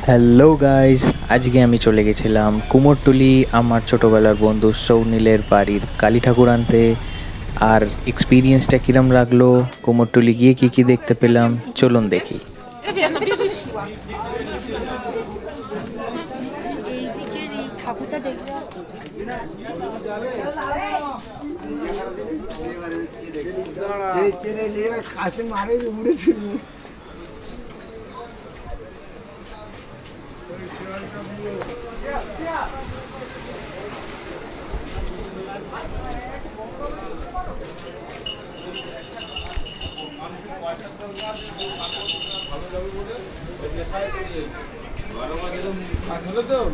Hello guys, আজকে আমি চলে গেছিলাম কুমোরটুলি আমার ছোটোবেলার বন্ধু সৌনীলের বাড়ির কালী ঠাকুর আনতে। আর এক্সপিরিয়েন্সটা কিরম লাগলো, কুমোরটুলি গিয়ে কি কি দেখতে পেলাম, চলুন দেখি।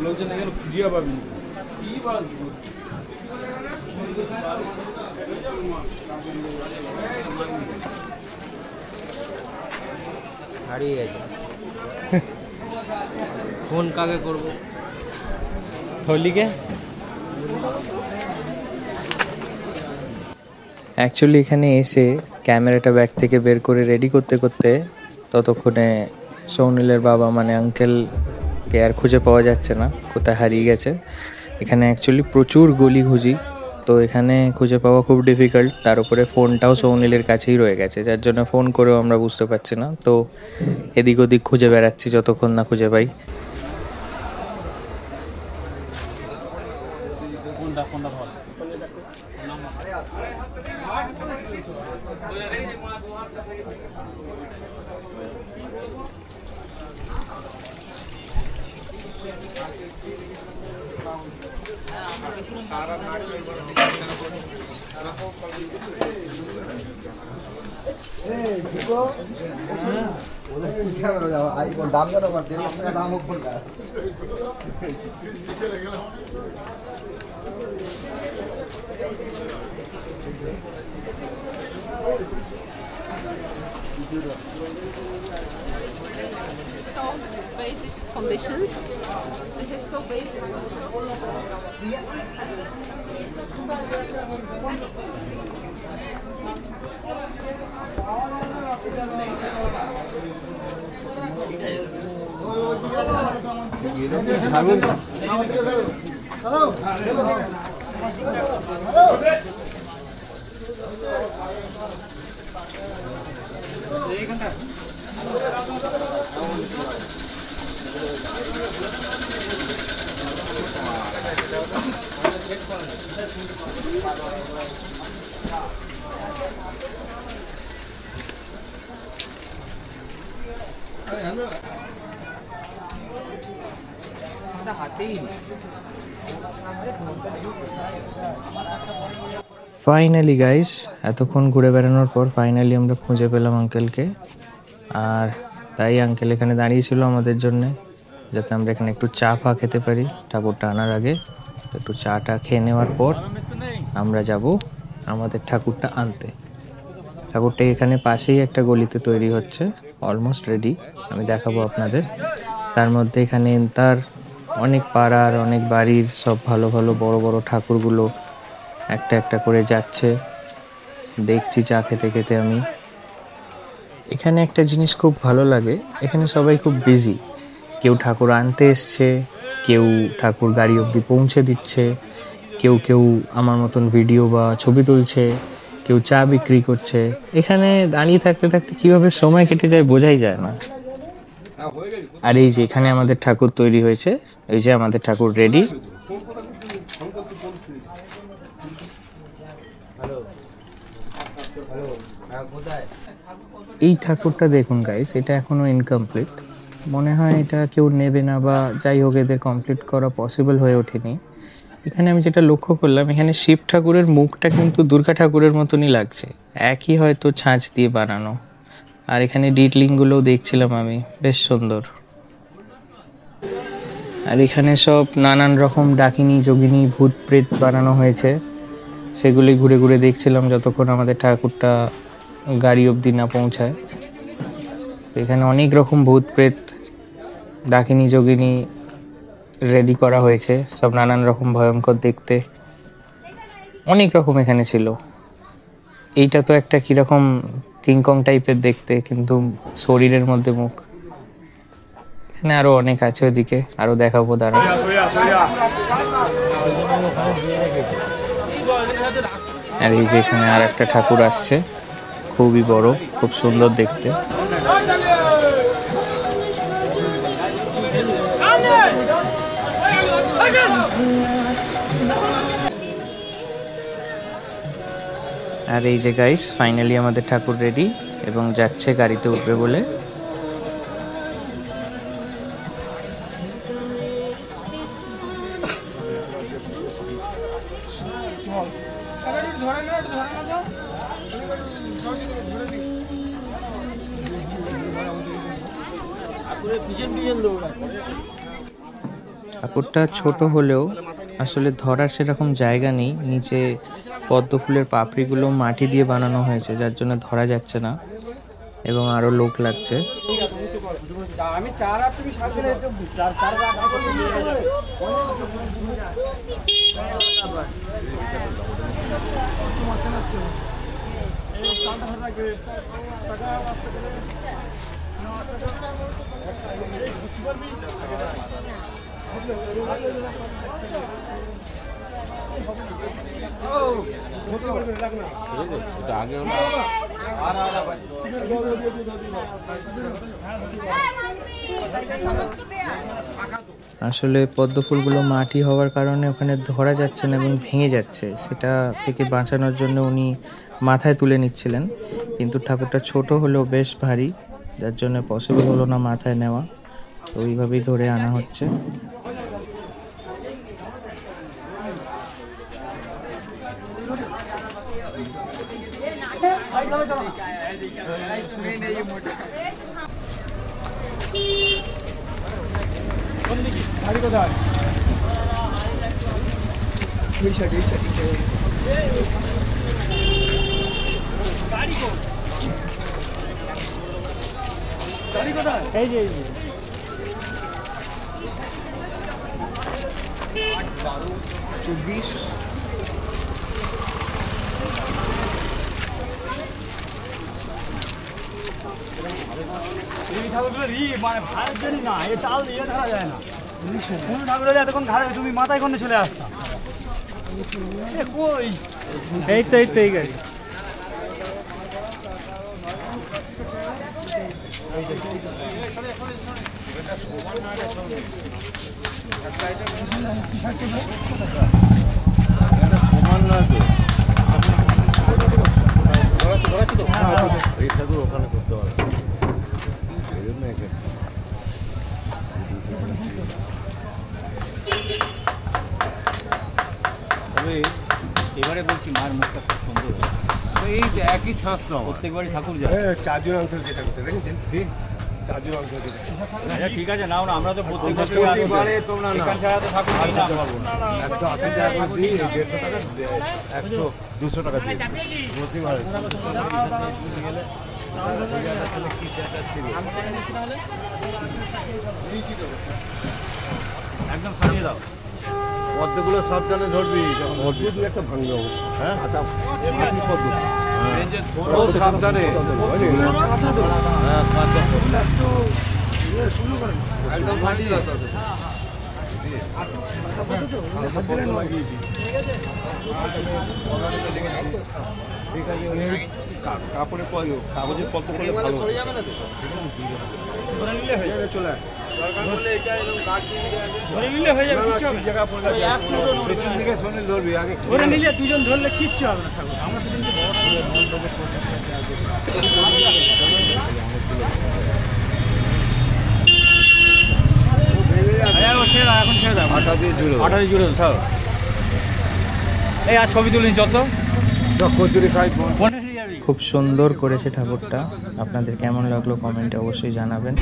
লোকজন এখানে খুঁজিয়ে পাবি কি হারিয়ে গেছে। ফোন কাকে করবো? থলিকে অ্যাকচুয়ালি এখানে এসে ক্যামেরাটা ব্যাগ থেকে বের করে রেডি করতে করতে ততক্ষণে সৌনীলের বাবা মানে আঙ্কেলকে আর খুঁজে পাওয়া যাচ্ছে না, কোথায় হারিয়ে গেছে। এখানে অ্যাকচুয়ালি প্রচুর গলিঘুজি, তো এখানে খুঁজে পাওয়া খুব ডিফিকাল্ট। তার উপরে ফোনটাও সৌনীলের কাছেই রয়ে গেছে, যার জন্য ফোন করেও আমরা বুঝতে পারছি না। তো এদিক ওদিক খুঁজে বেড়াচ্ছি যতক্ষণ না খুঁজে পাই। দাম জানো দাম হোক কোনটা all basic conditions. This is so basic. Finally guys, এতক্ষণ ঘুরে বেড়ানোর পর ফাইনালি আমরা খুঁজে পেলাম আঙ্কেলকে। আর তাই আঙ্কেল এখানে দাঁড়িয়েছিল আমাদের জন্যে, যাতে আমরা এখানে একটু চা ফা খেতে পারি ঠাকুরটা আনার আগে। তো একটু চাটা খেয়ে নেওয়ার পর আমরা যাব আমাদের ঠাকুরটা আনতে। ঠাকুরটা এখানে পাশেই একটা গলিতে তৈরি হচ্ছে, অলমোস্ট রেডি, আমি দেখাবো আপনাদের। তার মধ্যে এখানে তার অনেক পাড়ার অনেক বাড়ির সব ভালো ভালো বড় বড় ঠাকুরগুলো একটা একটা করে যাচ্ছে, দেখছি চা খেতে খেতে আমি। এখানে একটা জিনিস খুব ভালো লাগে, এখানে সবাই খুব বিজি। কেউ ঠাকুর আনতে এসছে, কেউ ঠাকুর গাড়ি অবধি পৌঁছে দিচ্ছে, কেউ কেউ আমার মতন ভিডিও বা ছবি তুলছে, কেউ চা বিক্রি করছে। এখানে দাঁড়িয়ে থাকতে থাকতে কিভাবে সময় কেটে যায় বোঝাই যায় না। আর এই যে এখানে আমাদের ঠাকুর তৈরি হয়েছে, এই যে আমাদের ঠাকুর রেডি। এই ঠাকুরটা দেখুন গাইস, এটা এখনো ইনকমপ্লিট, মনে হয় এটা কেউ নেবে না, বা যাই হোক এদের কমপ্লিট করা পসিবল হয়ে ওঠেনি। এখানে আমি যেটা লক্ষ্য করলাম, এখানে শিব ঠাকুরের মুখটা কিন্তু দুর্গা ঠাকুরের মতনই লাগছে, একই হয়তো ছাঁচ দিয়ে বানানো। আর এখানে ডিটলিংগুলোও দেখছিলাম আমি, বেশ সুন্দর। আর এখানে সব নানান রকম ডাকিনী যোগিনী ভূত প্রেত বানানো হয়েছে, সেগুলি ঘুরে ঘুরে দেখছিলাম যতক্ষণ আমাদের ঠাকুরটা গাড়ি অবধি না পৌঁছায়। এখানে অনেক রকম ভূত প্রেত ডাকিনী যোগিনী রেডি করা হয়েছে, সব নানান রকম ভয়ঙ্কর দেখতে, অনেক রকম এখানে ছিল। এইটা তো একটা কিরকম কিংকং টাইপের দেখতে, কিন্তু শরীরের মধ্যে মুখ। এখানে আরো অনেক আছে, ওদিকে আরো দেখাবো, দাঁড়া। আর এই যে এখানে আর একটা ঠাকুর আসছে, খুবই বড়, খুব সুন্দর দেখতে। আর এই যে গাইস, ফাইনালি আমাদের ঠাকুর রেডি এবং যাচ্ছে গাড়িতে উঠবে বলে। ঠাকুরটা ছোট হলেও আসলে ধরার সেরকম জায়গা নেই, নিচে পদ্ম ফুলের পাপড়িগুলো মাটি দিয়ে বানানো হয়েছে, যার জন্য ধরা যাচ্ছে না এবং আরো লোক লাগছে। আসলে পদ্ম ফুলগুলো মাটি হওয়ার কারণে ওখানে ধরা যাচ্ছে না এবং ভেঙে যাচ্ছে, সেটা থেকে বাঁচানোর জন্য উনি মাথায় তুলে নিচ্ছিলেন, কিন্তু ঠাকুরটা ছোট হলেও বেশ ভারী, যার জন্য পসিবল হলো না মাথায় নেওয়া, তো ওইভাবেই ধরে আনা হচ্ছে। তুমি মাথায় কোনে চলে আসতা কই এই তো এই গাড়ি ওখানে করতে পারে এবারে বলছি মার মুখটা খুব সুন্দর, এই একই ছাঁচ তো প্রত্যেকবারই ঠাকুর যায়। চারজন অন্তর যেটা করতে দেখেছেন, চারজন অন্তর যেটা। আচ্ছা ঠিক আছে, নাও না, আমরা তো প্রত্যেকবার তোমরা না ছাড়া তো ঠাকুর নিই না। 180 টাকা করে দিই, 150 টাকা 100 200 টাকা দিই প্রতিবার গেলে কি চাটা ছিল একদম সাজিয়ে দাও। পদ্মগুলো সাবধানে ধরবি, যখন ধরবি তুই একটা ভাঙবে অবশ্য। হ্যাঁ আচ্ছা, আপনি পদ্ম খুব সাবধানে, হ্যাঁ কাঁচা একটু শুরু করেন, একদম ফাটিয়ে দাও তবে। কাপড়ে কাগজের পদ্ম করলে ভালো চলে যাবে না তো, ধরে নিলে হয়ে যাবে, চলে দরকার হলে এটা এরকম গার্ড দিয়ে ধরে নিলে হয়ে যাবে, কিচ্ছু হবে না। জায়গা পড়ে যাবে, পেছন দিকে শোনে ধরবি আগে, ধরে নিলে দুজন ধরলে কিচ্ছু হবে না ঠাকুর। আমরা সেদিন এখন ছেড়ে দাও, আটা দিয়ে জুড়ে আটা দিয়ে জুড়ে দাও। এই আর ছবি তুলিনি যত কচুরি খাই। খুব সুন্দর করেছে ঠাকুরটা, আপনাদের কেমন লাগলো কমেন্টে অবশ্যই জানাবেন।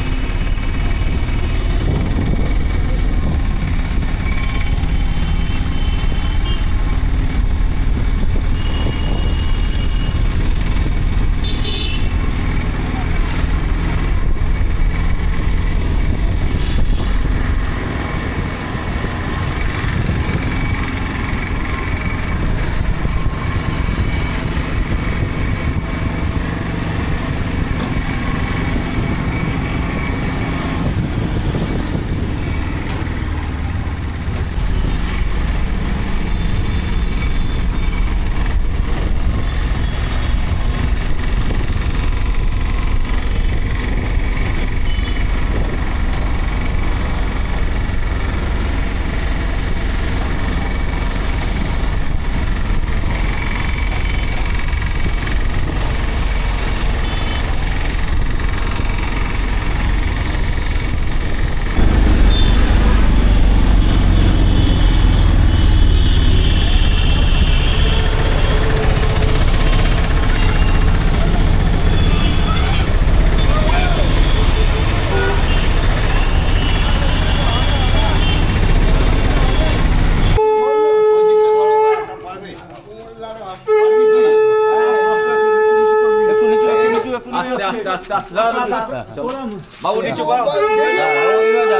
বাবু নিচু করো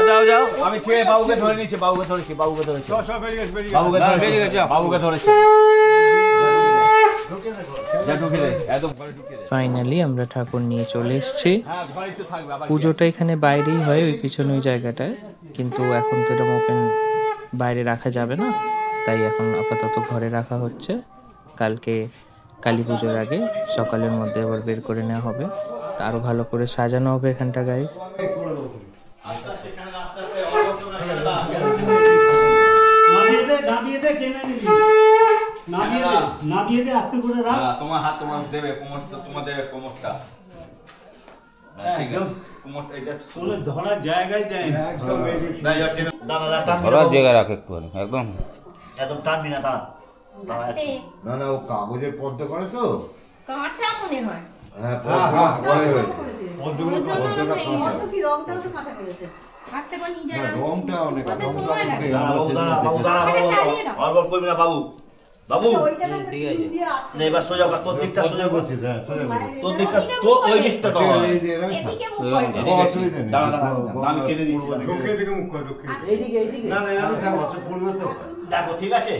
যাও যাও আমি ঠিক বাবুকে ধরে নিচ্ছি বাবুকে ধরেছি বাবুকে ধরেছি বাবুকে ধরেছি ফাইনালি আমরা ঠাকুর নিয়ে চলে এসেছি। পুজোটা এখানে বাইরেই হয়, ওই পিছনে ওই জায়গাটায়, কিন্তু এখন তো এটা ওপেন বাইরে রাখা যাবে না, তাই এখন আপাতত ঘরে রাখা হচ্ছে। কালকে কালী পুজোর আগে সকালের মধ্যে আবার বের করে নেওয়া হবে, আরো ভালো করে সাজানো হবে এখানটা গাইস। তোমার হাত তোমার দেবে কোমরটা তোমার দেবে কোমরটা ঠিক আছে কোমরটা এটা সোলে ধরার জায়গায় দেয় ধরার জায়গা রাখ একটুখানি একদম একদম টানবি না তারা না না ও কাগজের পদ্মা করে তো কাঁচা মনে হয়। হ্যাঁ পদ্মা করে আস্তে করে নিয়ে যাও। রংটা অনেক ওতে সময় লাগে। অল্প করবি না বাবু বাবু ঠিক আছে নে এবার সোজা কর তোর দিকটা সোজা কর তোর দিকটা ওইদিকে তো মুখ ওই করে। দিকটা তো এদিকে মুখ করে। অসুবিধা নেই দাঁড়া দাঁড়া আমি কেটে দিচ্ছি না না এরকম থাকো অসুখ পড়বে তো দেখো ঠিক আছে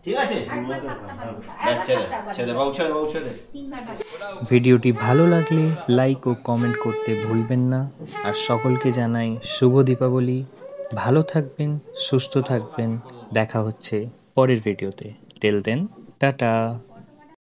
ঠিক আছে একবার চাপটা মারো। ব্যাস ছেড়ে ছেড়ে বাবু ছেড়ে বাবু ছেড়ে তিনবার বাড়ি। ভিডিওটি ভালো লাগলে লাইক ও কমেন্ট করতে ভুলবেন না। আর সকলকে জানাই শুভ দীপাবলি। ভালো থাকবেন, সুস্থ থাকবেন। দেখা হচ্ছে পরের ভিডিওতে। Till then tata.